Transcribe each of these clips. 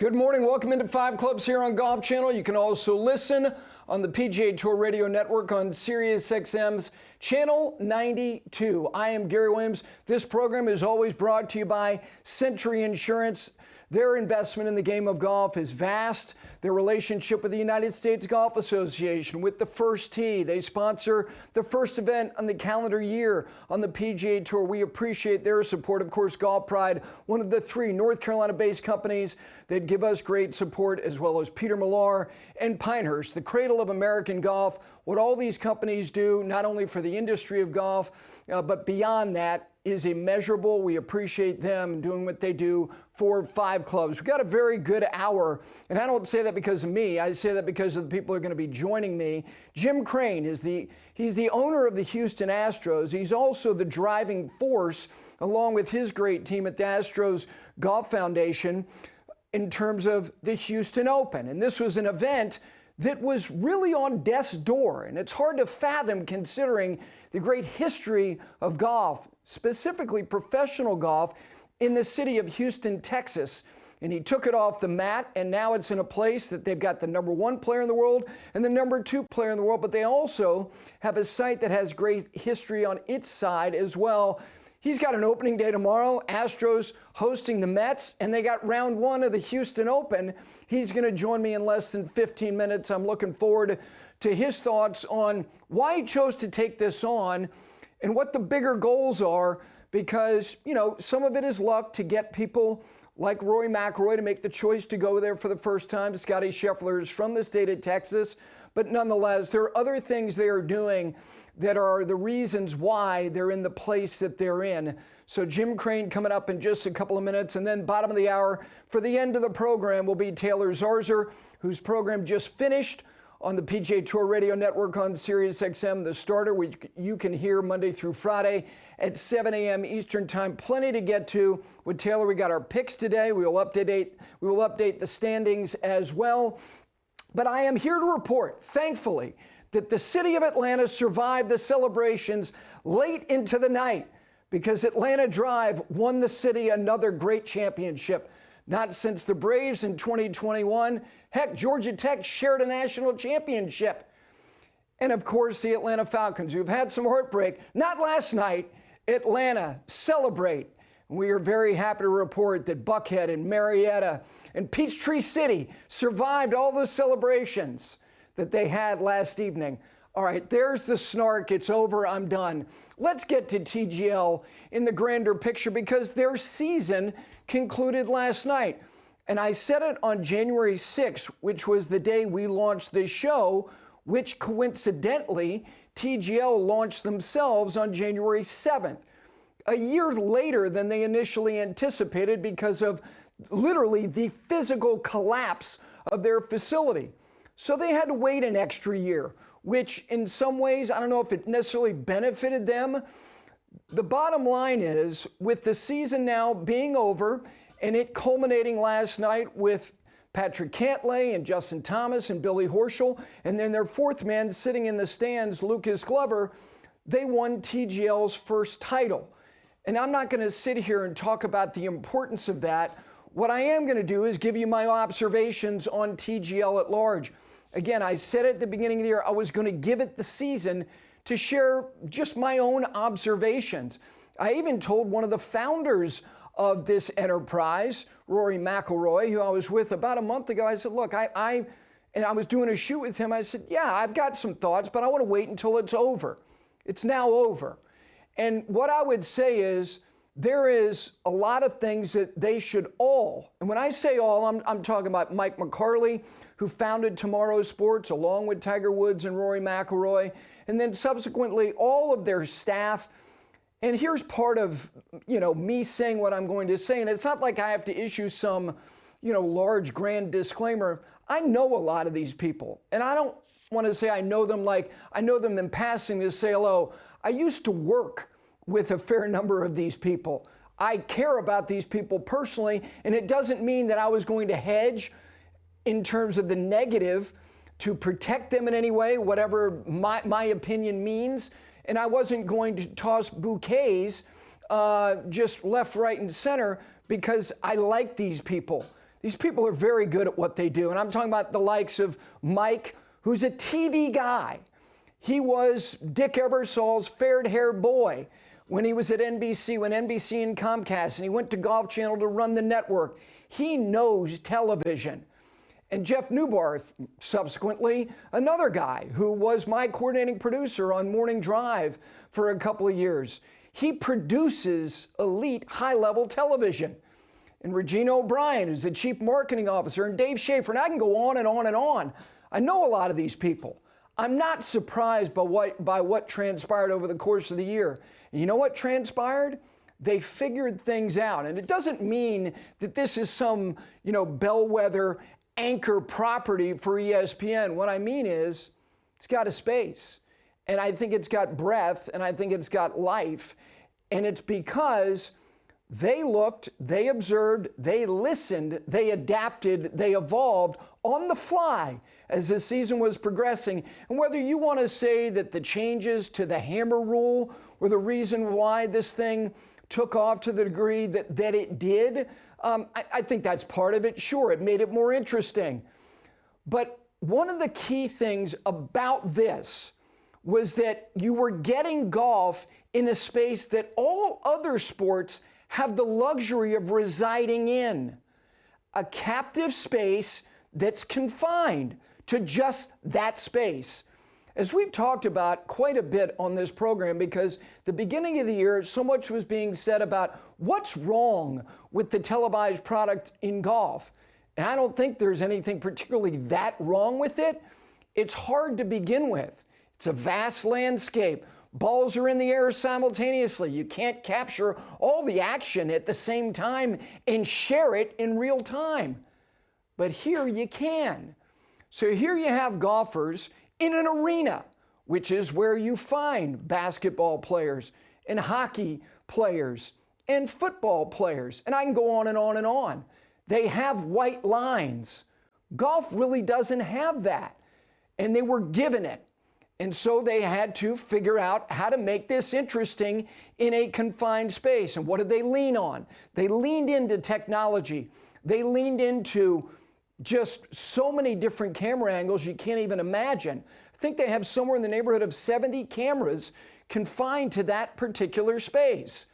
Good morning. Welcome into Five Clubs here on Golf Channel. You can also listen on the PGA Tour Radio Network on SiriusXM's Channel 92. I am Gary Williams. This program is always brought to you by Century Insurance. Their investment in the game of golf is vast. Their relationship with the United States Golf Association, with the First Tee. They sponsor the first event on the calendar year on the PGA Tour. We appreciate their support. Of course, Golf Pride, one of the three North Carolina-based companies that give us great support, as well as Peter Millar and Pinehurst, the cradle of American golf. What all these companies do, not only for the industry of golf, but beyond that, is immeasurable. We appreciate them doing what they do for Five Clubs. We've got a very good hour, and I don't say that because of me. I say that because of the people who are going to be joining me. Jim Crane is he's the owner of the Houston Astros. He's also the driving force, along with his great team at the Astros Golf Foundation, in terms of the Houston Open. And this was an event that was really on death's door, and it's hard to fathom considering the great history of golf, specifically professional golf, in the city of Houston, Texas. And he took it off the mat, and now it's in a place that they've got the #1 player in the world and the #2 player in the world, but they also have a site that has great history on its side as well. He's got an opening day tomorrow, Astros hosting the Mets, and they got round one of the Houston Open. He's going to join me in less than 15 minutes. I'm looking forward to his thoughts on why he chose to take this on and what the bigger goals are, because, you know, some of it is luck to get people like Rory McIlroy to make the choice to go there for the first time. Scottie Scheffler is from the state of Texas, but nonetheless, there are other things they are doing that are the reasons why they're in the place that they're in. So Jim Crane coming up in just a couple of minutes, and then bottom of the hour for the end of the program will be Taylor Zarzour, whose program just finished on the PGA Tour Radio Network on SiriusXM, The Starter, which you can hear Monday through Friday at 7 a.m. Eastern Time. Plenty to get to with Taylor. We got our picks today. We will update the standings as well. But I am here to report, thankfully, that the city of Atlanta survived the celebrations late into the night, because Atlanta Drive won the city another great championship. Not since the Braves in 2021. Heck, Georgia Tech shared a national championship. And of course, the Atlanta Falcons, who've had some heartbreak. Not last night. Atlanta, celebrate. We are very happy to report that Buckhead and Marietta and Peachtree City survived all the celebrations that they had last evening. All right, there's the snark. It's over. I'm done. Let's get to TGL in the grander picture, because their season concluded last night. And I said it on January 6th, which was the day we launched this show, which coincidentally, TGL launched themselves on January 7th, a year later than they initially anticipated because of literally the physical collapse of their facility. So they had to wait an extra year, which in some ways, I don't know if it necessarily benefited them. The bottom line is, with the season now being over and it culminating last night with Patrick Cantlay and Justin Thomas and Billy Horschel, and then their fourth man sitting in the stands, Lucas Glover, they won TGL's first title. And I'm not going to sit here and talk about the importance of that. What I am going to do is give you my observations on TGL at large. Again, I said at the beginning of the year I was going to give it the season to share just my own observations. I even told one of the founders of this enterprise, Rory McIlroy, who I was with about a month ago, I said, look, and I was doing a shoot with him. I said, yeah, I've got some thoughts, but I want to wait until it's over. It's now over. And what I would say is, there is a lot of things that they should all, and when I say all, I'm talking about Mike McCarley, who founded Tomorrow Sports along with Tiger Woods and Rory McIlroy, and then subsequently all of their staff. And here's part of, me saying what I'm going to say, and it's not like I have to issue some, large grand disclaimer. I know a lot of these people, and I don't want to say I know them like I know them in passing to say hello. I used to work with a fair number of these people. I care about these people personally, and it doesn't mean that I was going to hedge in terms of the negative to protect them in any way, whatever my opinion means. And I wasn't going to toss bouquets just left, right, and center, because I like these people. These people are very good at what they do. And I'm talking about the likes of Mike, who's a TV guy. He was Dick Ebersol's fair-haired boy when he was at NBC, when NBC and Comcast, and he went to Golf Channel to run the network. He knows television. And Jeff Newbarth, subsequently, another guy who was my coordinating producer on Morning Drive for a couple of years. He produces elite high-level television. And Regina O'Brien, who's the chief marketing officer, and Dave Schaefer, and I can go on and on and on. I know a lot of these people. I'm not surprised by what transpired over the course of the year. And you know what transpired? They figured things out. And it doesn't mean that this is some, bellwether anchor property for ESPN. What I mean is it's got a space. And I think it's got breadth, and I think it's got life. And it's because they looked, they observed, they listened, they adapted, they evolved on the fly as the season was progressing. And whether you want to say that the changes to the hammer rule were the reason why this thing took off to the degree that it did, I think that's part of it. Sure, it made it more interesting. But one of the key things about this was that you were getting golf in a space that all other sports have the luxury of residing in. A captive space that's confined to just that space. As we've talked about quite a bit on this program, because the beginning of the year, so much was being said about what's wrong with the televised product in golf. And I don't think there's anything particularly that wrong with it. It's hard to begin with. It's a vast landscape. Balls are in the air simultaneously. You can't capture all the action at the same time and share it in real time. But here you can. So here you have golfers in an arena, which is where you find basketball players and hockey players and football players. And I can go on and on and on. They have white lines. Golf really doesn't have that. And they were given it. And so they had to figure out how to make this interesting in a confined space. And what did they lean on? They leaned into technology. They leaned into just so many different camera angles you can't even imagine. I think they have somewhere in the neighborhood of 70 cameras confined to that particular space.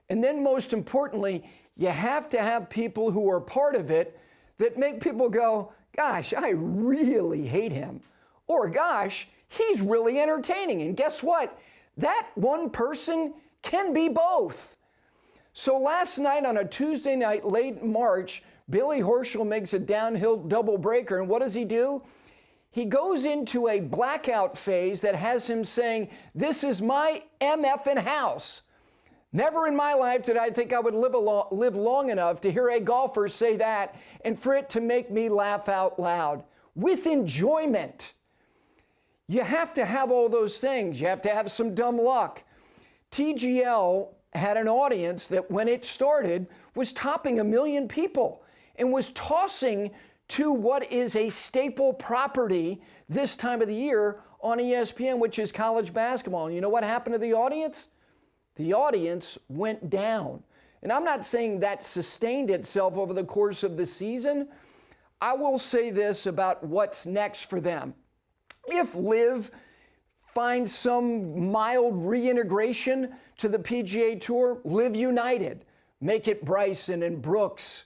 And then most importantly, you have to have people who are part of it that make people go, gosh, I really hate him. Or gosh, he's really entertaining. And guess what? That one person can be both. So last night on a Tuesday night, late March, Billy Horschel makes a downhill double breaker. And what does he do? He goes into a blackout phase that has him saying, this is my MFing house. Never in my life did I think I would live long enough to hear a golfer say that and for it to make me laugh out loud with enjoyment. You have to have all those things. You have to have some dumb luck. TGL had an audience that when it started was topping 1 million people and was tossing to what is a staple property this time of the year on ESPN, which is college basketball. And you know what happened to the audience? The audience went down. And I'm not saying that sustained itself over the course of the season. I will say this about what's next for them. If LIV finds some mild reintegration to the PGA Tour, LIV United, make it Bryson and Brooks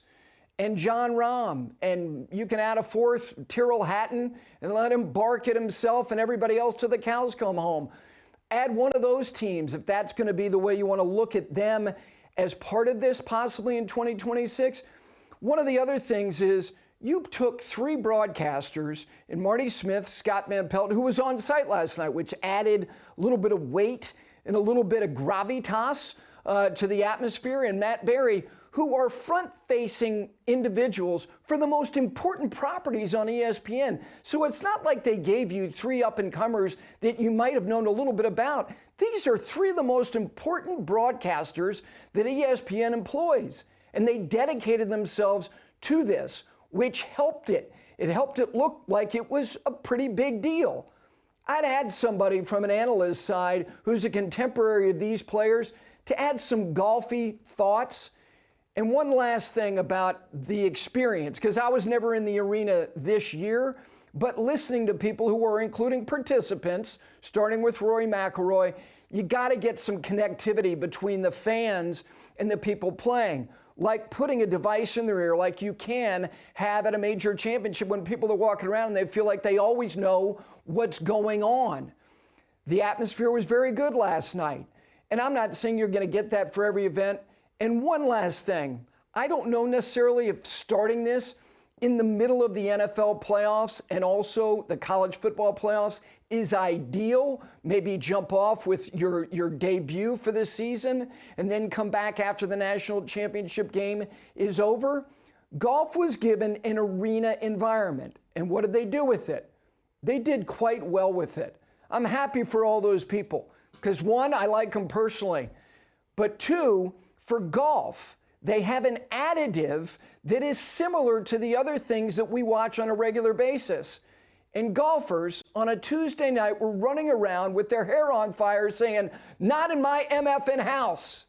and John Rahm, and you can add a fourth, Tyrrell Hatton, and let him bark at himself and everybody else till the cows come home. Add one of those teams, if that's going to be the way you want to look at them as part of this, possibly in 2026. One of the other things is you took 3 broadcasters, and Marty Smith, Scott Van Pelt, who was on site last night, which added a little bit of weight and a little bit of gravitas to the atmosphere, and Matt Berry, who are front-facing individuals for the most important properties on ESPN. So it's not like they gave you 3 up-and-comers that you might have known a little bit about. These are 3 of the most important broadcasters that ESPN employs, and they dedicated themselves to this, which helped it. It helped it look like it was a pretty big deal. I'd add somebody from an analyst side who's a contemporary of these players to add some golfy thoughts. And one last thing about the experience, because I was never in the arena this year, but listening to people who were, including participants, starting with Rory McIlroy, you got to get some connectivity between the fans and the people playing, like putting a device in their ear like you can have at a major championship when people are walking around and they feel like they always know what's going on. The atmosphere was very good last night, and I'm not saying you're going to get that for every event. And one last thing, I don't know necessarily if starting this in the middle of the NFL playoffs and also the college football playoffs is ideal. Maybe jump off with your debut for this season and then come back after the national championship game is over. Golf was given an arena environment. And what did they do with it? They did quite well with it. I'm happy for all those people because, one, I like them personally. But two, for golf, they have an additive that is similar to the other things that we watch on a regular basis. And golfers on a Tuesday night were running around with their hair on fire saying, "Not in my MFN house."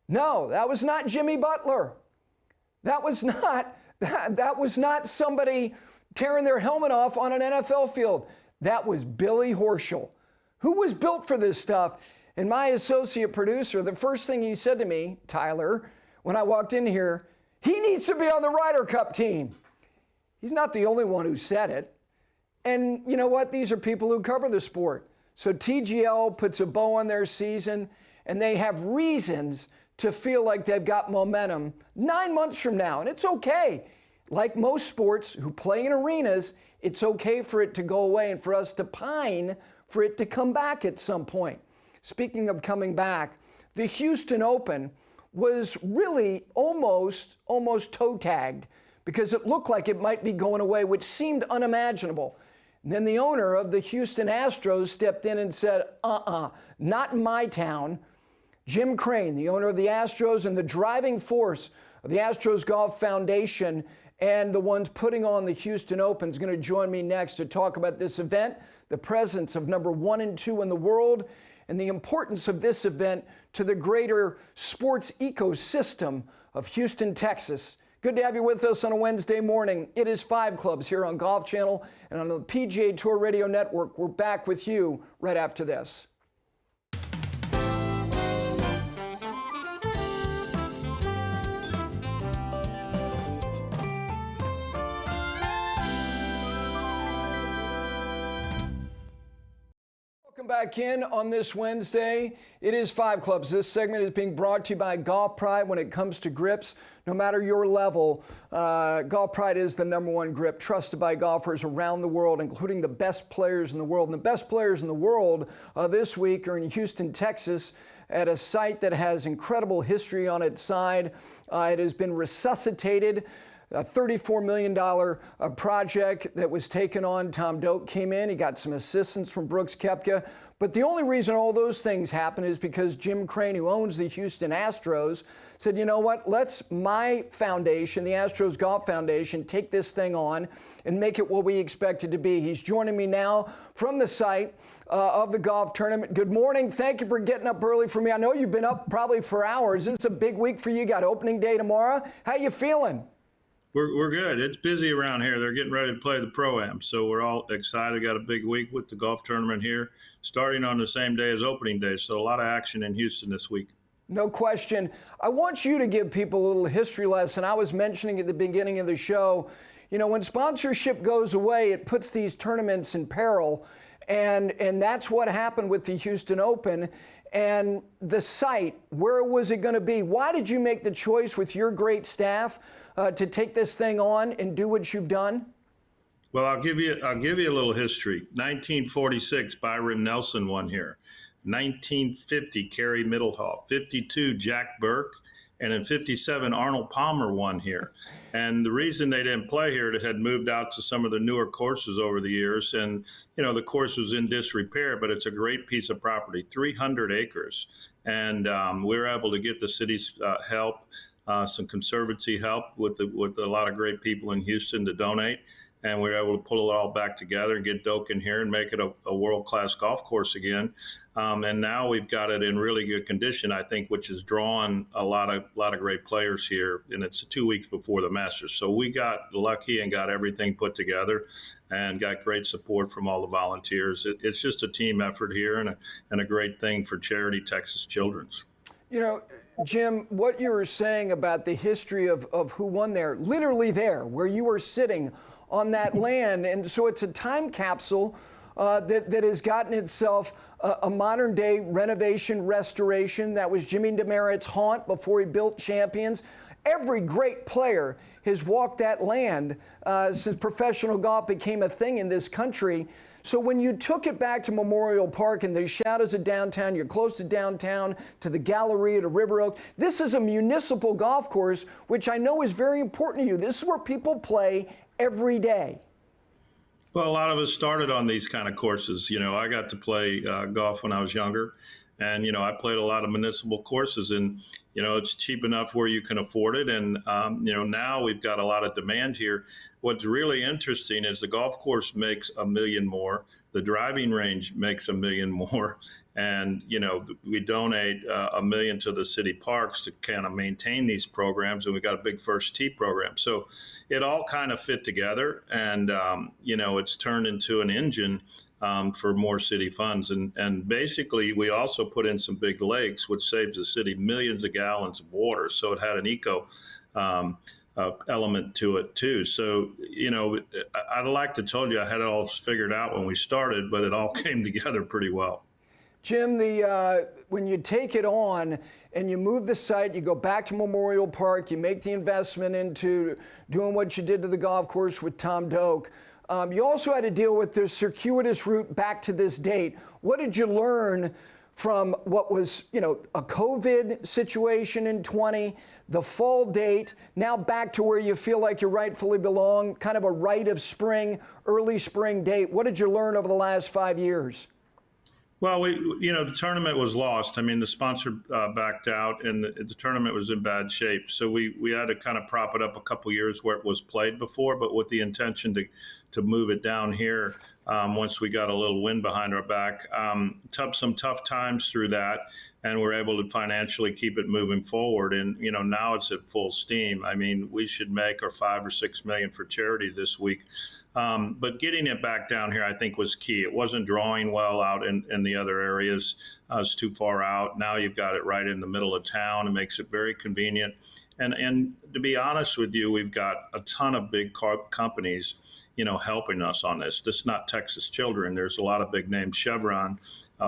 No, that was not Jimmy Butler. That was not somebody tearing their helmet off on an NFL field. That was Billy Horschel, who was built for this stuff. And my associate producer, the first thing he said to me, Tyler, when I walked in here, he needs to be on the Ryder Cup team. He's not the only one who said it. And you know what? These are people who cover the sport. So TGL puts a bow on their season, and they have reasons to feel like they've got momentum 9 months from now. And it's okay. Like most sports who play in arenas, it's okay for it to go away and for us to pine for it to come back at some point. Speaking of coming back, the Houston Open was really almost toe tagged because it looked like it might be going away, which seemed unimaginable. And then the owner of the Houston Astros stepped in and said, not in my town. Jim Crane, the owner of the Astros and the driving force of the Astros Golf Foundation and the ones putting on the Houston Open, is going to join me next to talk about this event, the presence of number 1 and 2 in the world, and the importance of this event to the greater sports ecosystem of Houston, Texas. Good to have you with us on a Wednesday morning. It is 5 Clubs here on Golf Channel and on the PGA Tour Radio Network. We're back with you right after this. Back in on this Wednesday. It is 5 Clubs. This segment is being brought to you by Golf Pride. When it comes to grips, no matter your level, Golf Pride is the #1 grip trusted by golfers around the world, including the best players in the world. And the best players in the world this week are in Houston, Texas, at a site that has incredible history on its side. It has been resuscitated. A $34 million project that was taken on. Tom Doak came in. He got some assistance from Brooks Koepka. But the only reason all those things happen is because Jim Crane, who owns the Houston Astros, said, you know what, let's my foundation, the Astros Golf Foundation, take this thing on and make it what we expect it to be. He's joining me now from the site of the golf tournament. Good morning. Thank you for getting up early for me. I know you've been up probably for hours. It's a big week for you. Got opening day tomorrow. How you feeling? We're good. It's busy around here. They're getting ready to play the Pro-Am, so we're all excited. Got a big week with the golf tournament here, starting on the same day as opening day, so a lot of action in Houston this week. No question. I want you to give people a little history lesson. I was mentioning at the beginning of the show, you know, when sponsorship goes away, it puts these tournaments in peril, and that's what happened with the Houston Open. And the site, where was it going to be? Why did you make the choice with your great staff to take this thing on and do what you've done? Well, I'll give you a little history. 1946, Byron Nelson won here. 1950, Kerry Middlehoff. 52, Jack Burke. And in 57, Arnold Palmer won here. And the reason they didn't play here, it had moved out to some of the newer courses over the years. And, you know, the course was in disrepair, but it's a great piece of property, 300 acres. And we were able to get the city's help, some conservancy help with a lot of great people in Houston to donate. and we were able to pull it all back together and get Doak in here and make it a world-class golf course again. And now we've got it in really good condition, I think, which has drawn a lot of great players here. And it's 2 weeks before the Masters, so we got lucky and got everything put together, and got great support from all the volunteers. It's just a team effort here, and a great thing for charity Texas Children's. You know, Jim, what you were saying about the history of who won there, literally there, where you were sitting on that land. And so it's a time capsule that has gotten itself a modern day renovation, restoration. That was Jimmy Demaret's haunt before he built Champions. Every great player has walked that land since professional golf became a thing in this country. So when you took it back to Memorial Park in the shadows of downtown, you're close to downtown, to the Galleria, to River Oak. This is a municipal golf course, which I know is very important to you. This is where people play every day. Well, a lot of us started on these kind of courses. You know, I got to play golf when I was younger. And, you know, I played a lot of municipal courses, and, you know, it's cheap enough where you can afford it. And, you know, now we've got a lot of demand here. What's really interesting is the golf course makes $1 million more. The driving range makes $1 million more. And, you know, we donate $1 million to the city parks to kind of maintain these programs. And we got a big first tee program. So it all kind of fit together. And, you know, it's turned into an engine for more city funds. And basically, we also put in some big lakes, which saves the city millions of gallons of water. So it had an eco element to it, too. So, you know, I'd like to tell you I had it all figured out when we started, but it all came together pretty well. Jim, when you take it on and you move the site, you go back to Memorial Park, you make the investment into doing what you did to the golf course with Tom Doak. You also had to deal with the circuitous route back to this date. What did you learn from what was, you know, a COVID situation in 20, the fall date, now back to where you feel like you rightfully belong, kind of a rite of spring, early spring date? What did you learn over the last 5 years? Well, you know, the tournament was lost. I mean, the sponsor backed out, and the tournament was in bad shape. So we had to kind of prop it up a couple years where it was played before, but with the intention to move it down here once we got a little wind behind our back. Some tough times through that, and we're able to financially keep it moving forward. And, you know, now it's at full steam. I mean, we should make our $5 or $6 million for charity this week. But getting it back down here, I think, was key. It wasn't drawing well out in the other areas. It's too far out. Now you've got it right in the middle of town. It makes it very convenient. And to be honest with you, we've got a ton of big companies, you know, helping us on this. This is not Texas Children. There's a lot of big names. Chevron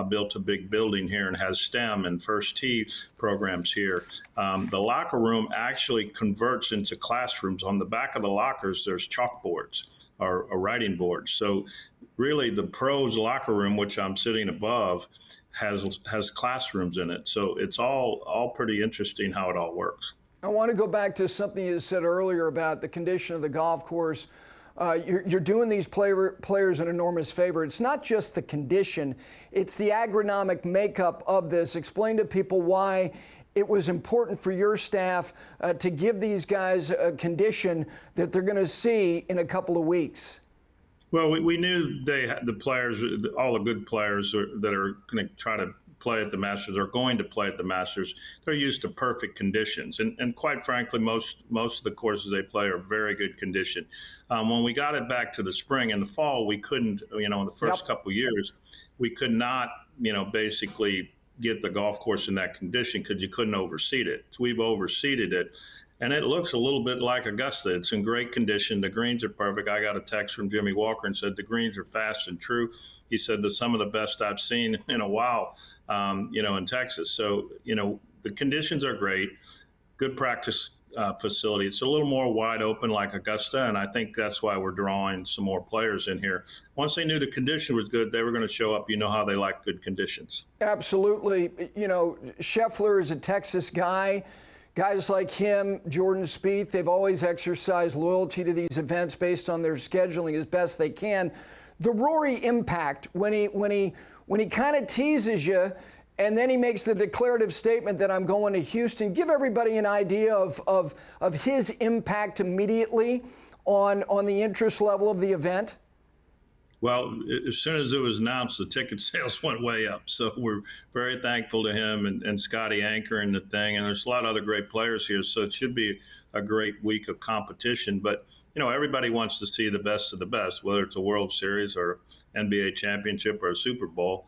built a big building here and has STEM and First Tee programs here. The locker room actually converts into classrooms. On the back of the lockers, there's chalkboards or writing boards. So really the pros locker room, which I'm sitting above, has classrooms in it. So it's all pretty interesting how it all works. I want to go back to something you said earlier about the condition of the golf course. You're doing these players an enormous favor. It's not just the condition, it's the agronomic makeup of this. Explain to people why it was important for your staff to give these guys a condition that they're going to see in a couple of weeks. Well, we knew the players, all the good players that are going to try to play at the Masters are going to play at the Masters. They're used to perfect conditions. And quite frankly, most of the courses they play are very good condition. When we got it back to the spring and the fall, we couldn't, you know, in the first couple of years, we could not, you know, basically get the golf course in that condition because you couldn't overseed it. So we've overseeded it. And it looks a little bit like Augusta. It's in great condition. The greens are perfect. I got a text from Jimmy Walker and said the greens are fast and true. He said that some of the best I've seen in a while, you know, in Texas. So, you know, the conditions are great. Good practice facility. It's a little more wide open like Augusta, and I think that's why we're drawing some more players in here. Once they knew the condition was good, they were going to show up. You know how they like good conditions. Absolutely. You know, Scheffler is a Texas guy. Guys like him, Jordan Spieth, they've always exercised loyalty to these events based on their scheduling as best they can. The Rory impact, when he kind of teases you, and then he makes the declarative statement that I'm going to Houston. Give everybody an idea of his impact immediately on the interest level of the event? Well, as soon as it was announced, the ticket sales went way up. So we're very thankful to him and Scottie anchoring the thing. And there's a lot of other great players here. So it should be a great week of competition. But, everybody wants to see the best of the best, whether it's a World Series or NBA championship or a Super Bowl.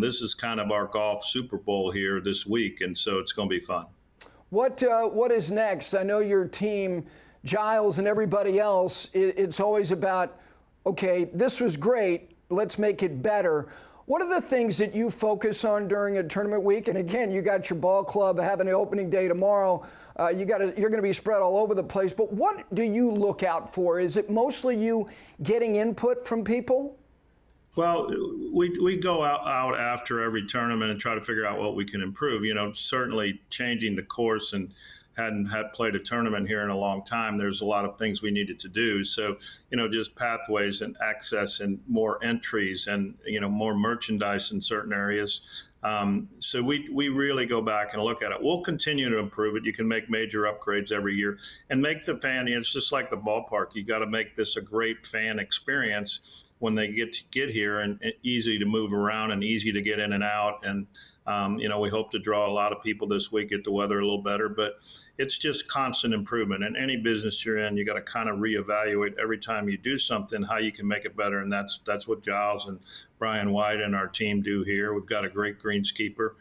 This is kind of our golf Super Bowl here this week. And so it's going to be fun. What is next? I know your team, Giles and everybody else, it's always about, okay, this was great, let's make it better. What are the things that you focus on during a tournament week? And again, you got your ball club having an opening day tomorrow. You're going to be spread all over the place. But what do you look out for? Is it mostly you getting input from people? Well, we go out after every tournament and try to figure out what we can improve. Certainly changing the course and hadn't played a tournament here in a long time. There's a lot of things we needed to do. So, just pathways and access and more entries and, more merchandise in certain areas. So we really go back and look at it. We'll continue to improve it. You can make major upgrades every year and make the fan, it's just like the ballpark. You got to make this a great fan experience when they get here and easy to move around and easy to get in and out. And, we hope to draw a lot of people this week, get the weather a little better, but it's just constant improvement. And any business you're in, you got to kind of reevaluate every time you do something, how you can make it better. And that's what Giles and Brian White and our team do here. We've got a great greenskeeper,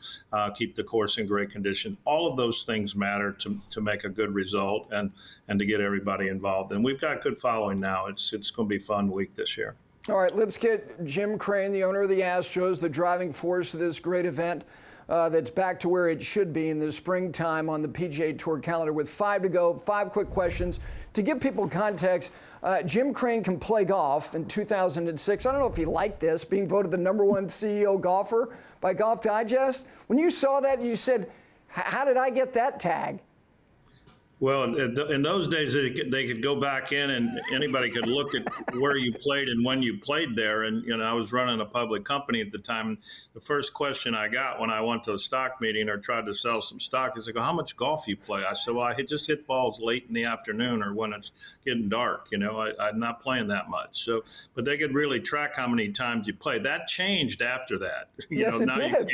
keep the course in great condition. All of those things matter to make a good result and to get everybody involved. And we've got good following now. It's going to be a fun week this year. All right, let's get Jim Crane, the owner of the Astros, the driving force of this great event that's back to where it should be in the springtime on the PGA Tour calendar with 5 to go. 5 quick questions. To give people context, Jim Crane can play golf in 2006. I don't know if he liked this, being voted the #1 CEO golfer by Golf Digest. When you saw that, you said, how did I get that tag? Well, in those days, they could go back in and anybody could look at where you played and when you played there. And, I was running a public company at the time. The first question I got when I went to a stock meeting or tried to sell some stock is, how much golf you play? I said, well, I just hit balls late in the afternoon or when it's getting dark. I'm not playing that much. So, but they could really track how many times you play. That changed after that. Yes, it now did.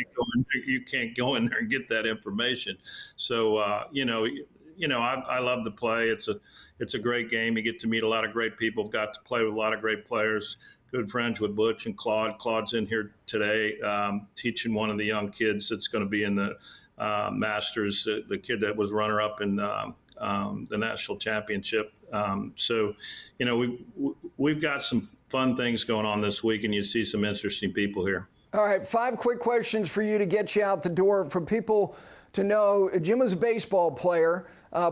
You can't go in there and get that information. So, I love to play. It's a great game. You get to meet a lot of great people. I've got to play with a lot of great players. Good friends with Butch and Claude. Claude's in here today teaching one of the young kids that's going to be in the Masters, the kid that was runner-up in the national championship. So, we've got some fun things going on this week, and you see some interesting people here. All right, 5 quick questions for you to get you out the door for people to know. Jim was a baseball player.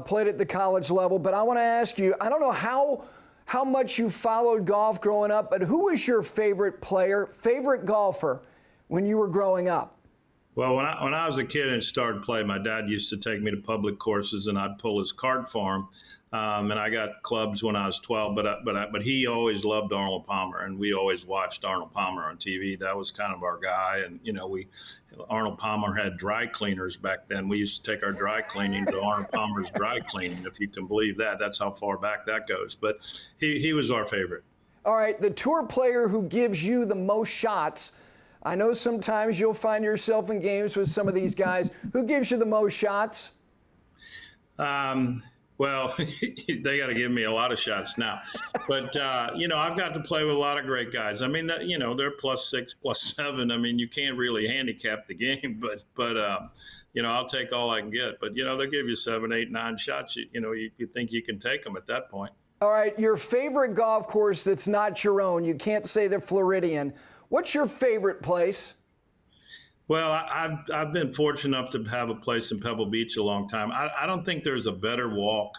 Played at the college level, but I want to ask you, I don't know how much you followed golf growing up, but who was your favorite player, favorite golfer when you were growing up? Well, when I was a kid and started playing, my dad used to take me to public courses and I'd pull his cart for him. And I got clubs when I was 12, but he always loved Arnold Palmer, and we always watched Arnold Palmer on TV. That was kind of our guy. And, Arnold Palmer had dry cleaners back then. We used to take our dry cleaning to Arnold Palmer's dry cleaning, if you can believe that. That's how far back that goes. But he was our favorite. All right, the tour player who gives you the most shots. I know sometimes you'll find yourself in games with some of these guys. Who gives you the most shots? Well, they got to give me a lot of shots now. But, I've got to play with a lot of great guys. I mean, they're +6, +7. I mean, you can't really handicap the game, but I'll take all I can get. But, they'll give you 7, 8, 9 shots. You think you can take them at that point. All right, your favorite golf course that's not your own. You can't say the Floridian. What's your favorite place? Well, I've been fortunate enough to have a place in Pebble Beach a long time. I don't think there's a better walk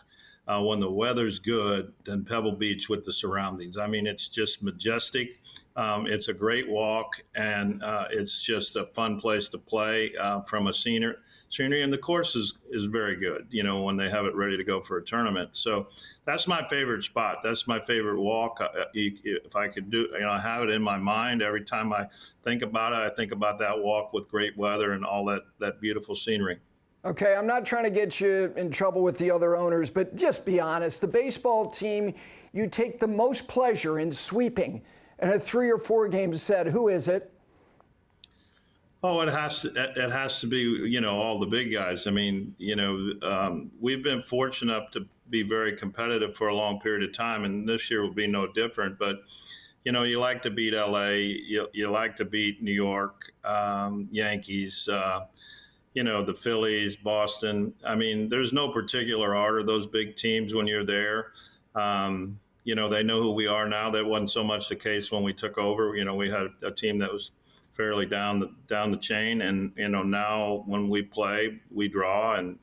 when the weather's good than Pebble Beach with the surroundings. I mean, it's just majestic. It's a great walk, and it's just a fun place to play from a scenery. And the course is very good, when they have it ready to go for a tournament. So that's my favorite spot. That's my favorite walk. If I could do, I have it in my mind every time I think about it. I think about that walk with great weather and all that beautiful scenery. Okay, I'm not trying to get you in trouble with the other owners, but just be honest. The baseball team you take the most pleasure in sweeping in a 3 or 4 game set. Who is it? Oh, it has to be, all the big guys. I mean, we've been fortunate enough to be very competitive for a long period of time, and this year will be no different. But, you like to beat LA, you like to beat New York, Yankees, the Phillies, Boston. I mean, there's no particular order. Those big teams, when you're there, they know who we are now. That wasn't so much the case when we took over. We had a team that was fairly down the chain, and now when we play, we draw, and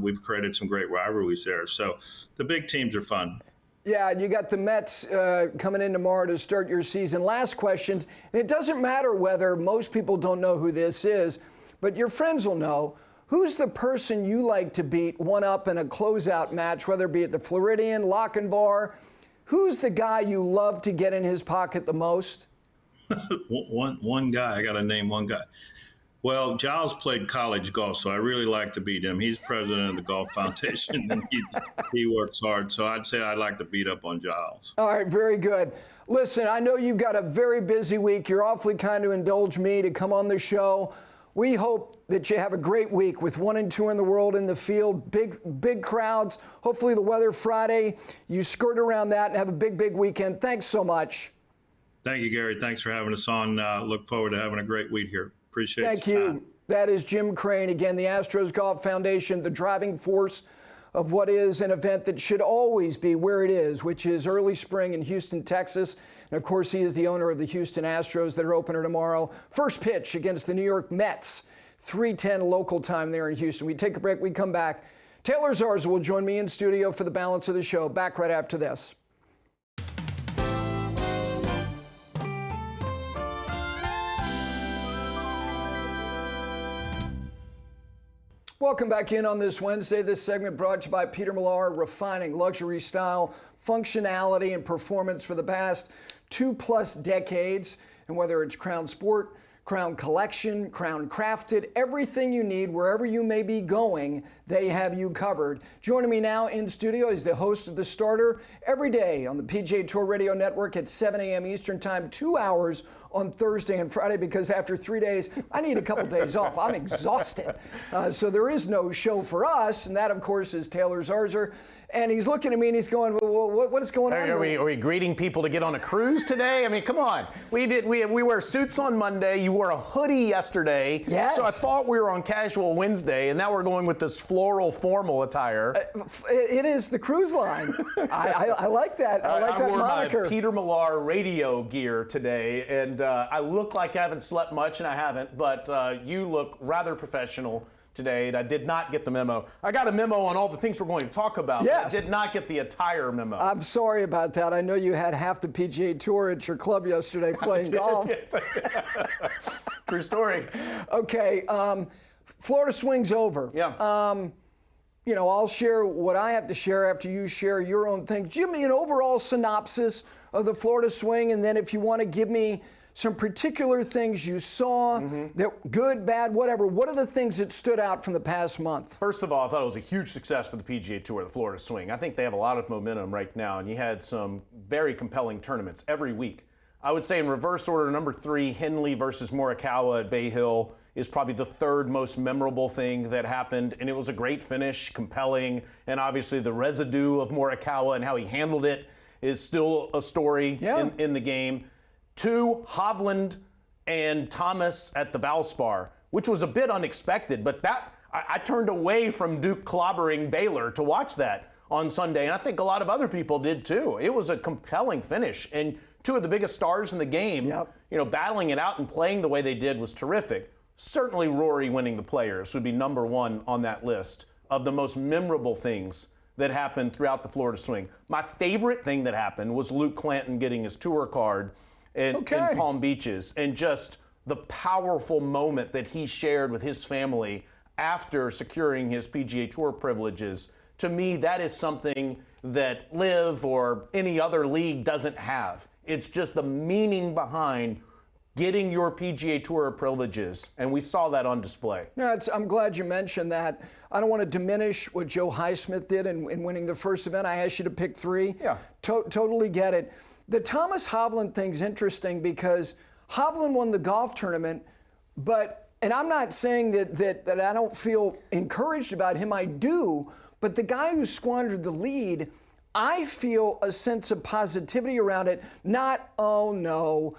we've created some great rivalries there. So the big teams are fun. Yeah, you got the Mets coming in tomorrow to start your season. Last question, and it doesn't matter whether most people don't know who this is, but your friends will know. Who's the person you like to beat one up in a closeout match, whether it be at the Floridian, Lochinvar? Who's the guy you love to get in his pocket the most? One guy. I got to name one guy. Well, Giles played college golf, so I really like to beat him. He's president of the Golf Foundation, and he works hard. So I'd say I'd like to beat up on Giles. All right, very good. Listen, I know you've got a very busy week. You're awfully kind to indulge me to come on the show. We hope that you have a great week with 1 and 2 in the world in the field, big crowds. Hopefully the weather Friday, you skirt around that and have a big weekend. Thanks so much. Thank you, Gary. Thanks for having us on. Look forward to having a great week here. Appreciate it. Thank you. That is Jim Crane. Again, the Astros Golf Foundation, the driving force of what is an event that should always be where it is, which is early spring in Houston, Texas. And, of course, he is the owner of the Houston Astros that are opener tomorrow. First pitch against the New York Mets, 3:10 local time there in Houston. We take a break. We come back. Taylor Zarzour will join me in studio for the balance of the show. Back right after this. Welcome back in on this Wednesday. This segment brought to you by Peter Millar, refining luxury style, functionality, and performance for the past 2+ decades. And whether it's Crown Sport, Crown Collection, Crown Crafted, everything you need, wherever you may be going, they have you covered. Joining me now in studio is the host of The Starter every day on the PGA Tour Radio Network at 7 a.m. Eastern Time, 2 hours on Thursday and Friday, because after 3 days, I need a couple days off. I'm exhausted. So there is no show for us, and that, of course, is Taylor Zarzour. And he's looking at me and he's going, well, what is going on? Are we greeting people to get on a cruise today? I mean, come on. We wear suits on Monday. You wore a hoodie yesterday. Yes. So I thought we were on casual Wednesday, and now we're going with this floral formal attire. It is the cruise line. I like that. I like that moniker. I wore my Peter Millar radio gear today, and I look like I haven't slept much, and I haven't, but you look rather professional today, and I did not get the memo. I got a memo on all the things we're going to talk about. Yes. But I did not get the attire memo. I'm sorry about that. I know you had half the PGA Tour at your club yesterday playing golf. Yes. True story. Okay, Florida swing's over. Yeah. I'll share what I have to share after you share your own thing. Give me an overall synopsis of the Florida swing, and then if you want to give me some particular things you saw, that good, bad, whatever. What are the things that stood out from the past month? First of all, I thought it was a huge success for the PGA Tour, the Florida swing. I think they have a lot of momentum right now, and you had some very compelling tournaments every week. I would say in reverse order, number 3, Henley versus Morikawa at Bay Hill is probably the third most memorable thing that happened, and it was a great finish, compelling, and obviously the residue of Morikawa and how he handled it is still a story in the game. 2, Hovland and Thomas at the Valspar, which was a bit unexpected, but that I turned away from Duke clobbering Baylor to watch that on Sunday, and I think a lot of other people did too. It was a compelling finish, and 2 of the biggest stars in the game, battling it out and playing the way they did was terrific. Certainly Rory winning the Players would be number 1 on that list of the most memorable things that happened throughout the Florida swing. My favorite thing that happened was Luke Clanton getting his tour card in Palm Beaches, and just the powerful moment that he shared with his family after securing his PGA Tour privileges. To me, that is something that LIV or any other league doesn't have. It's just the meaning behind getting your PGA Tour privileges, and we saw that on display. No, I'm glad you mentioned that. I don't want to diminish what Joe Highsmith did in winning the first event. I asked you to pick 3. Yeah. Totally get it. The Thomas Hovland thing's interesting because Hovland won the golf tournament, and I'm not saying that I don't feel encouraged about him. I do, but the guy who squandered the lead, I feel a sense of positivity around it, not, oh no,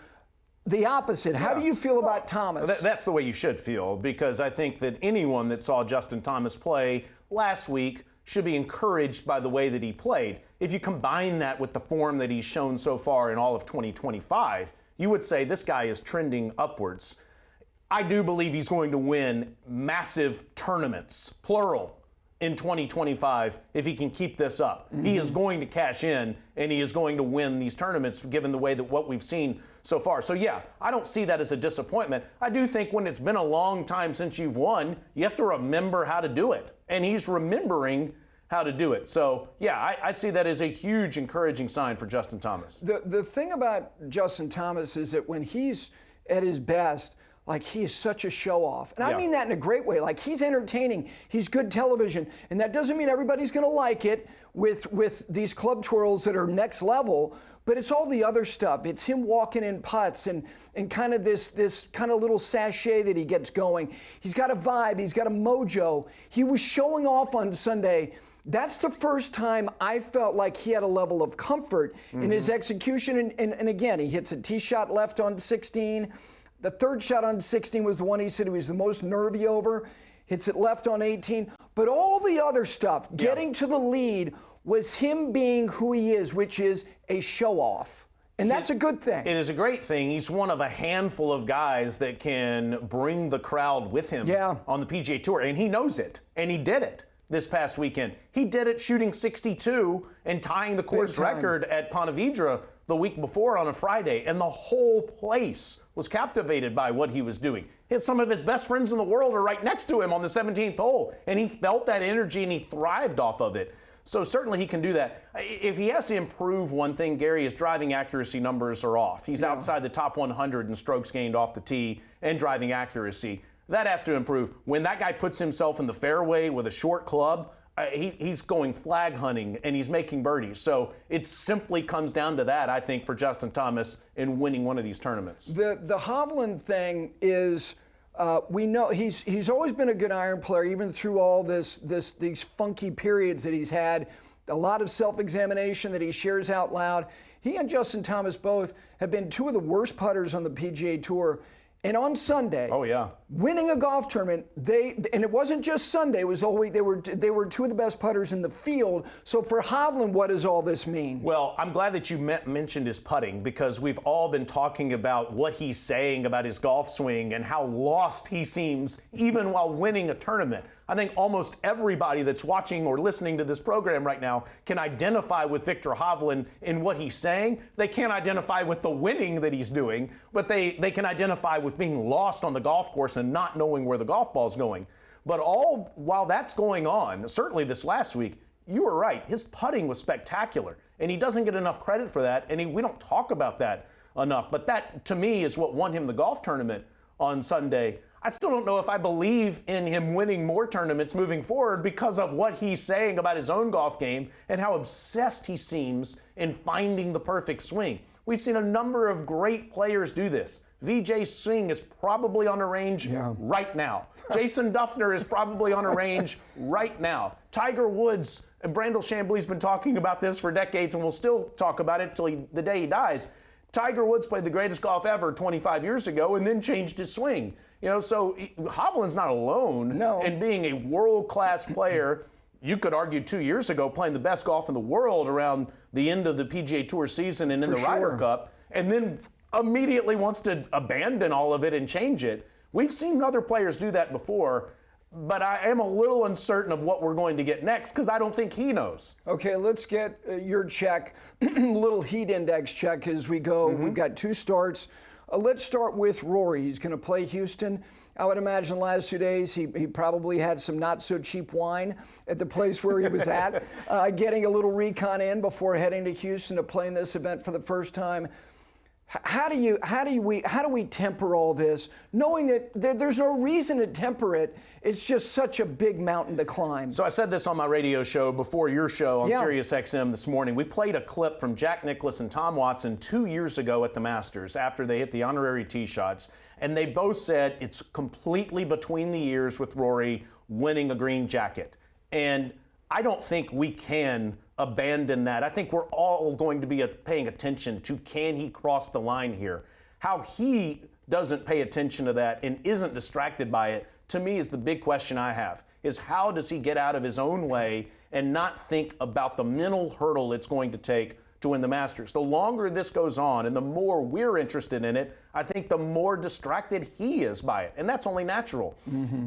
the opposite. How do you feel about Thomas? That's the way you should feel, because I think that anyone that saw Justin Thomas play last week should be encouraged by the way that he played. If you combine that with the form that he's shown so far in all of 2025, you would say this guy is trending upwards. I do believe he's going to win massive tournaments, plural, in 2025 if he can keep this up. He is going to cash in, and he is going to win these tournaments given the way that what we've seen so far. So yeah, I don't see that as a disappointment. I do think when it's been a long time since you've won, you have to remember how to do it. And he's remembering how to do it. So yeah, I see that as a huge encouraging sign for Justin Thomas. The thing about Justin Thomas is that when he's at his best, like, he is such a show-off. And I mean that in a great way. Like, he's entertaining. He's good television. And that doesn't mean everybody's going to like it with these club twirls that are next level, but it's all the other stuff. It's him walking in putts and kind of this kind of little sachet that he gets going. He's got a vibe. He's got a mojo. He was showing off on Sunday. That's the first time I felt like he had a level of comfort in his execution. And again, he hits a tee shot left on 16. The third shot on 16 was the one he said he was the most nervy over. Hits it left on 18. But all the other stuff, getting to the lead, was him being who he is, which is a show-off. And that's a good thing. It is a great thing. He's one of a handful of guys that can bring the crowd with him on the PGA Tour. And he knows it. And he did it this past weekend. He did it shooting 62 and tying the course record at Ponte Vedra the week before on a Friday, and the whole place was captivated by what he was doing. Some of his best friends in the world are right next to him on the 17th hole, and he felt that energy and he thrived off of it. So certainly he can do that. If he has to improve one thing, Gary, his driving accuracy numbers are off. He's outside the top 100 in strokes gained off the tee and driving accuracy. That has to improve. When that guy puts himself in the fairway with a short club, he's going flag hunting and he's making birdies. So it simply comes down to that, I think, for Justin Thomas in winning one of these tournaments. The Hovland thing is, we know he's always been a good iron player, even through all these funky periods that he's had. A lot of self-examination that he shares out loud. He and Justin Thomas both have been two of the worst putters on the PGA Tour. And on Sunday, winning a golf tournament, and it wasn't just Sunday, it was the whole week. They were two of the best putters in the field. So for Hovland, what does all this mean? Well, I'm glad that you mentioned his putting, because we've all been talking about what he's saying about his golf swing and how lost he seems even while winning a tournament. I think almost everybody that's watching or listening to this program right now can identify with Viktor Hovland in what he's saying. They can't identify with the winning that he's doing, but they can identify with being lost on the golf course and not knowing where the golf ball's going. But all while that's going on, certainly this last week, you were right. His putting was spectacular, and he doesn't get enough credit for that, and we don't talk about that enough. But that, to me, is what won him the golf tournament on Sunday. I still don't know if I believe in him winning more tournaments moving forward because of what he's saying about his own golf game and how obsessed he seems in finding the perfect swing. We've seen a number of great players do this. VJ Singh is probably on a range right now. Jason Duffner is probably on a range right now. Tiger Woods, and Brandel Chambly's been talking about this for decades and will still talk about it till the day he dies. Tiger Woods played the greatest golf ever 25 years ago and then changed his swing. So Hovland's not alone in being a world-class player. You could argue 2 years ago playing the best golf in the world around the end of the PGA Tour season and in the Ryder Cup, and then immediately wants to abandon all of it and change it. We've seen other players do that before, but I am a little uncertain of what we're going to get next because I don't think he knows. Okay, let's get your check, little heat index check as we go. We've got two starts. Let's start with Rory. He's going to play Houston. I would imagine the last 2 days he probably had some not-so-cheap wine at the place where he was at, getting a little recon in before heading to Houston to play in this event for the first time. How do we temper all this, knowing that there's no reason to temper it? It's just such a big mountain to climb. So I said this on my radio show before your show on Sirius XM this morning. We played a clip from Jack Nicklaus and Tom Watson 2 years ago at the Masters after they hit the honorary tee shots, and they both said it's completely between the ears with Rory winning a green jacket. And I don't think we can abandon that. I think we're all going to be paying attention to, can he cross the line here? How he doesn't pay attention to that and isn't distracted by it, to me, is the big question I have, is how does he get out of his own way and not think about the mental hurdle it's going to take to win the Masters? The longer this goes on and the more we're interested in it, I think the more distracted he is by it. And that's only natural.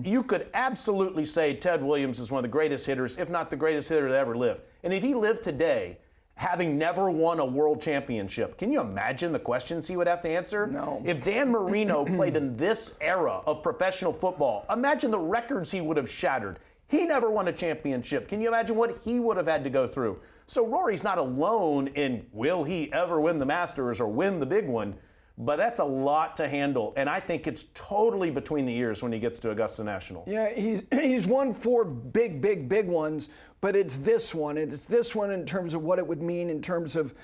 You could absolutely say Ted Williams is one of the greatest hitters, if not the greatest hitter to ever live. And if he lived today, having never won a world championship, can you imagine the questions he would have to answer? No. If Dan Marino played in this era of professional football, imagine the records he would have shattered. He never won a championship. Can you imagine what he would have had to go through? So Rory's not alone in will he ever win the Masters or win the big one, but that's a lot to handle. And I think it's totally between the ears when he gets to Augusta National. Yeah, he's won 4 big ones, but it's this one. It's this one in terms of what it would mean in terms of,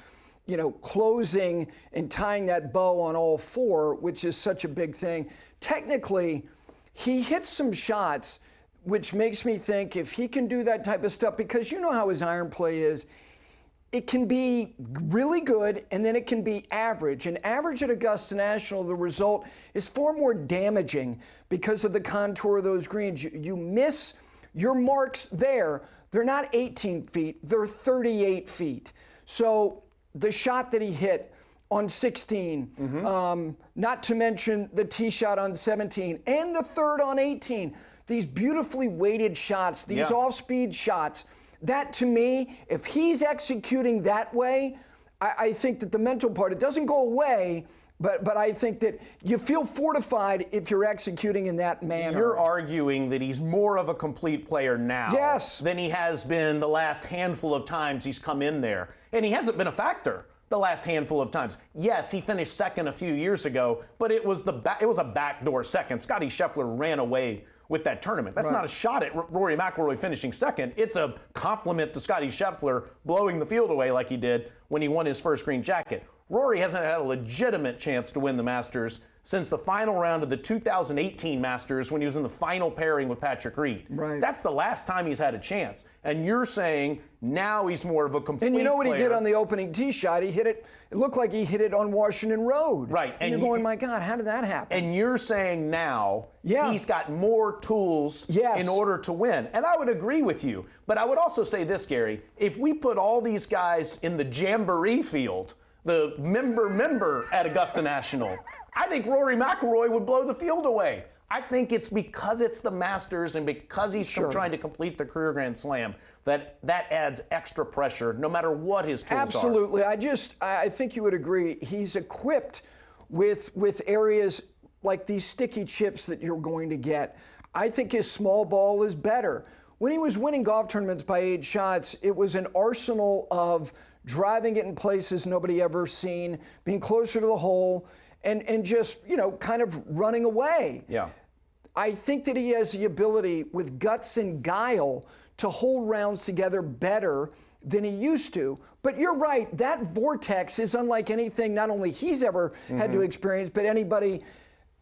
closing and tying that bow on all 4, which is such a big thing. Technically, he hits some shots, which makes me think if he can do that type of stuff, because you know how his iron play is, it can be really good and then it can be average. And average at Augusta National, the result is far more damaging because of the contour of those greens. You miss your marks there. They're not 18 feet, they're 38 feet. So the shot that he hit on 16, not to mention the tee shot on 17 and the third on 18, these beautifully weighted shots, these off-speed shots, that to me, if he's executing that way, I think that the mental part, it doesn't go away, but I think that you feel fortified if you're executing in that manner. You're arguing that he's more of a complete player now than he has been the last handful of times he's come in there. And he hasn't been a factor the last handful of times. Yes, he finished second a few years ago, but it was a backdoor second. Scottie Scheffler ran away with that tournament. That's not a shot at Rory McIlroy finishing second. It's a compliment to Scottie Scheffler blowing the field away like he did when he won his first green jacket. Rory hasn't had a legitimate chance to win the Masters since the final round of the 2018 Masters when he was in the final pairing with Patrick Reed. Right. That's the last time he's had a chance. And you're saying now he's more of a complete player. And you know what he did on the opening tee shot? He hit it. It looked like he hit it on Washington Road. Right. And you're going, my God, how did that happen? And you're saying now he's got more tools in order to win. And I would agree with you. But I would also say this, Gary. If we put all these guys in the Jamboree field, the member at Augusta National, I think Rory McIlroy would blow the field away. I think it's because it's the Masters and because he's trying to complete the career Grand Slam that adds extra pressure no matter what his tools are. Absolutely. I think you would agree. He's equipped with areas like these sticky chips that you're going to get. I think his small ball is better. When he was winning golf tournaments by 8 shots, it was an arsenal of driving it in places nobody ever seen, being closer to the hole, and just, kind of running away. Yeah. I think that he has the ability with guts and guile to hold rounds together better than he used to. But you're right, that vortex is unlike anything not only he's ever had to experience, but anybody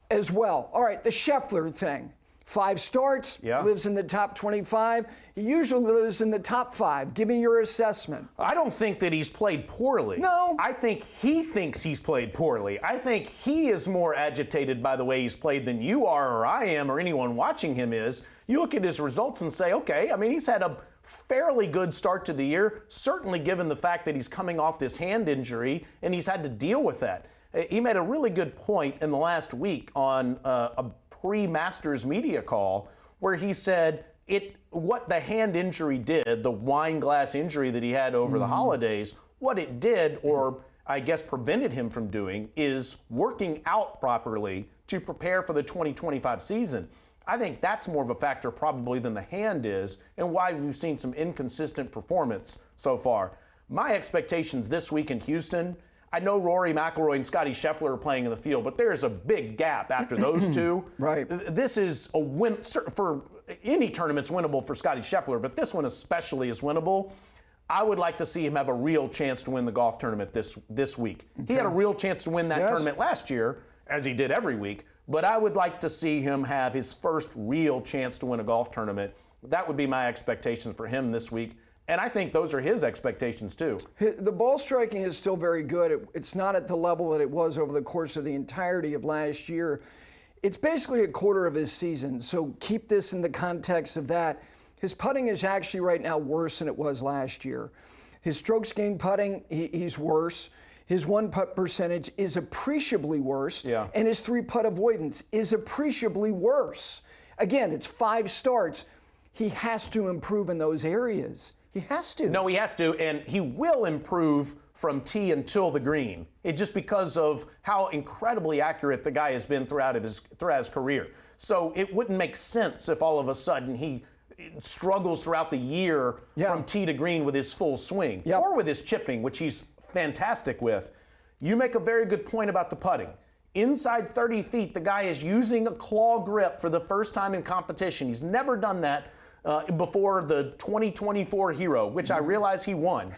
as well. All right, the Scheffler thing. 5 starts, lives in the top 25. He usually lives in the top 5. Give me your assessment. I don't think that he's played poorly. No. I think he thinks he's played poorly. I think he is more agitated by the way he's played than you are or I am or anyone watching him is. You look at his results and say, okay, he's had a fairly good start to the year, certainly given the fact that he's coming off this hand injury and he's had to deal with that. He made a really good point in the last week on a pre-Masters media call where he said what the hand injury did, the wine glass injury that he had over the holidays, what it did, or I guess prevented him from doing, is working out properly to prepare for the 2025 season. I think that's more of a factor probably than the hand is, and why we've seen some inconsistent performance so far. My expectations this week in Houston, I know Rory, McIlroy, and Scottie Scheffler are playing in the field, but there's a big gap after those two. Right. This is a win for any tournament's winnable for Scottie Scheffler, but this one especially is winnable. I would like to see him have a real chance to win the golf tournament this week. Okay. He had a real chance to win that tournament last year, as he did every week, but I would like to see him have his first real chance to win a golf tournament. That would be my expectations for him this week. And I think those are his expectations, too. The ball striking is still very good. It's not at the level that it was over the course of the entirety of last year. It's basically a quarter of his season, so keep this in the context of that. His putting is actually right now worse than it was last year. His strokes gained putting, he's worse. His one-putt percentage is appreciably worse, and his three-putt avoidance is appreciably worse. Again, it's 5 starts. He has to improve in those areas. He has to. No, he has to, and he will improve from tee until the green. It's just because of how incredibly accurate the guy has been throughout his career. So it wouldn't make sense if all of a sudden he struggles throughout the year from tee to green with his full swing or with his chipping, which he's fantastic with. You make a very good point about the putting. Inside 30 feet, the guy is using a claw grip for the first time in competition. He's never done that before the 2024 Hero, which I realize he won.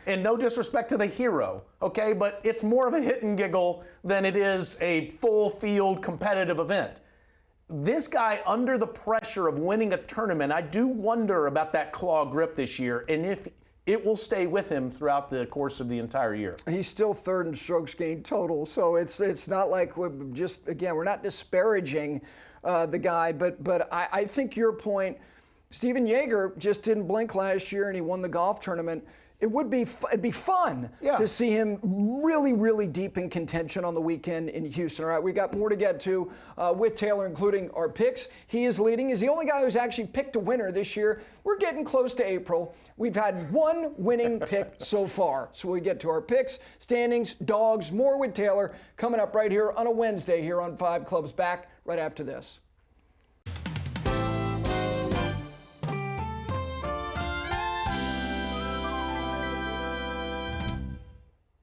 And no disrespect to the Hero, okay? But it's more of a hit and giggle than it is a full field competitive event. This guy, under the pressure of winning a tournament, I do wonder about that claw grip this year and if it will stay with him throughout the course of the entire year. He's still third in strokes gained total, so it's not like we're not disparaging the guy, but I think your point, Steven Jaeger just didn't blink last year and he won the golf tournament. It'd be fun to see him really, really deep in contention on the weekend in Houston. All right, we got more to get to with Taylor, including our picks. He is leading. He's the only guy who's actually picked a winner this year. We're getting close to April. We've had one winning pick so far. So we get to our picks, standings, dogs, more with Taylor coming up right here on a Wednesday here on 5 Clubs. Back right after this.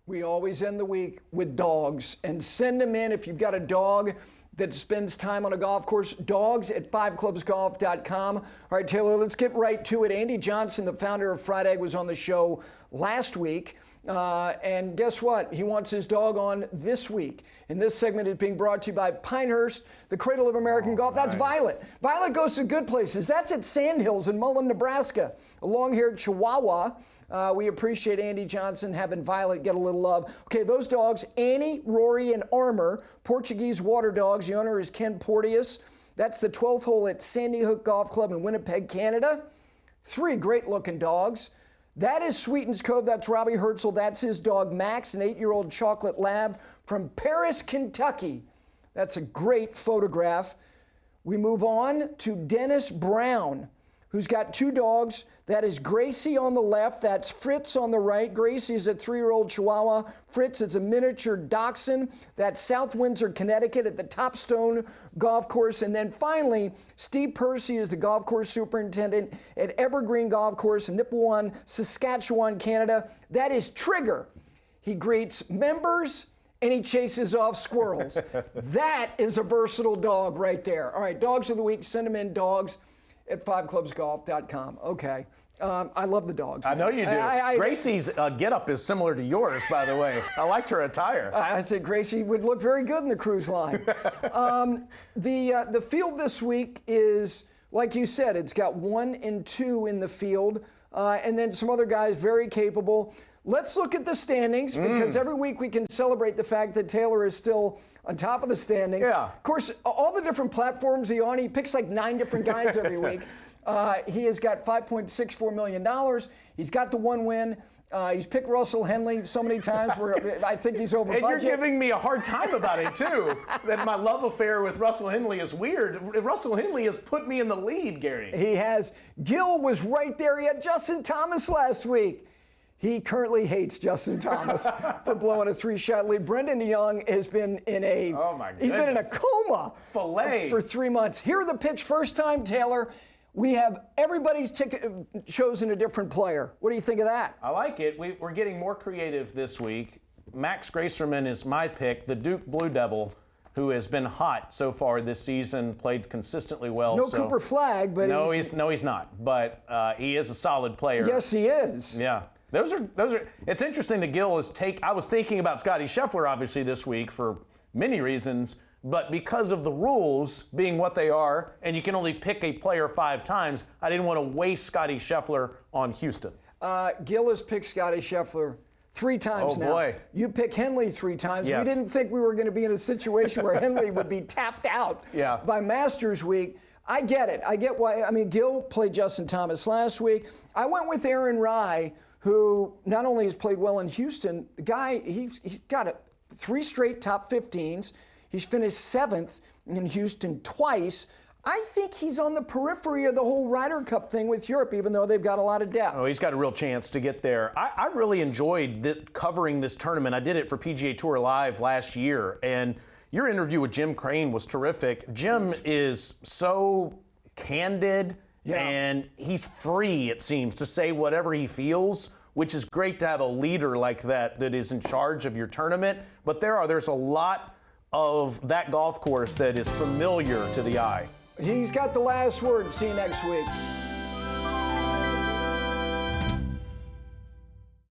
We always end the week with dogs, and send them in if you've got a dog that spends time on a golf course. Dogs at 5clubsgolf.com. All right, Taylor, let's get right to it. Andy Johnson, the founder of Fried Egg, was on the show last week. And guess what? He wants his dog on this week. And this segment is being brought to you by Pinehurst, the cradle of American golf. That's Violet. Violet goes to good places. That's at Sandhills in Mullen, Nebraska. A long-haired Chihuahua. We appreciate Andy Johnson having Violet get a little love. Okay, those dogs, Annie, Rory, and Armour, Portuguese water dogs. The owner is Ken Porteous. That's the 12th hole at Sandy Hook Golf Club in Winnipeg, Canada. 3 great-looking dogs. That is Sweetens Cove. That's Robbie Herzl. That's his dog, Max, an 8-year-old chocolate lab from Paris, Kentucky. That's a great photograph. We move on to Dennis Brown, who's got 2 dogs. That is Gracie on the left. That's Fritz on the right. Gracie is a 3-year-old Chihuahua. Fritz is a miniature dachshund. That's South Windsor, Connecticut at the Topstone Golf Course. And then finally, Steve Percy is the golf course superintendent at Evergreen Golf Course in Nipawin, Saskatchewan, Canada. That is Trigger. He greets members and he chases off squirrels. That is a versatile dog right there. All right, dogs of the week. Send them in, dogs at 5clubsgolf.com. Okay. I love the dogs. I know you do. Gracie's getup is similar to yours, by the way. I liked her attire. I think Gracie would look very good in the cruise line. The field this week is, like you said, it's got 1 and 2 in the field, and then some other guys very capable. Let's look at the standings, because every week we can celebrate the fact that Taylor is still on top of the standings. Yeah. Of course, all the different platforms he's on, he picks like 9 different guys every week. He has got $5.64 million. He's got the 1 win. He's picked Russell Henley so many times where I think he's over budget. And you're giving me a hard time about it, too, that my love affair with Russell Henley is weird. Russell Henley has put me in the lead, Gary. He has. Gil was right there. He had Justin Thomas last week. He currently hates Justin Thomas for blowing a 3-shot lead. Brendan Young has been in a he's been in a coma for 3 months. Here are the pitch. First time, Taylor. We have everybody's chosen a different player. What do you think of that? I like it. We're getting more creative this week. Max Gracerman is my pick, the Duke Blue Devil, who has been hot so far this season, played consistently well. No Cooper Flag, but he's not. But he is a solid player. Yes, he is. Yeah. Those are. It's interesting that Gil is I was thinking about Scottie Scheffler obviously this week for many reasons, but because of the rules being what they are, and you can only pick a player 5 times, I didn't want to waste Scottie Scheffler on Houston. Gil has picked Scottie Scheffler 3 times now. Oh, boy. You picked Henley 3 times. Yes. We didn't think we were going to be in a situation where Henley would be tapped out by Masters Week. I get it. I get why. I mean, Gil played Justin Thomas last week. I went with Aaron Rai, who not only has played well in Houston, the guy, he's got 3 straight top 15s. He's finished 7th in Houston twice. I think he's on the periphery of the whole Ryder Cup thing with Europe, even though they've got a lot of depth. Oh, he's got a real chance to get there. I really enjoyed covering this tournament. I did it for PGA Tour Live last year, and your interview with Jim Crane was terrific. Jim is so candid, and he's free, it seems, to say whatever he feels, which is great to have a leader like that is in charge of your tournament. But there's a lot of that golf course that is familiar to the eye. He's got the last word. See you next week.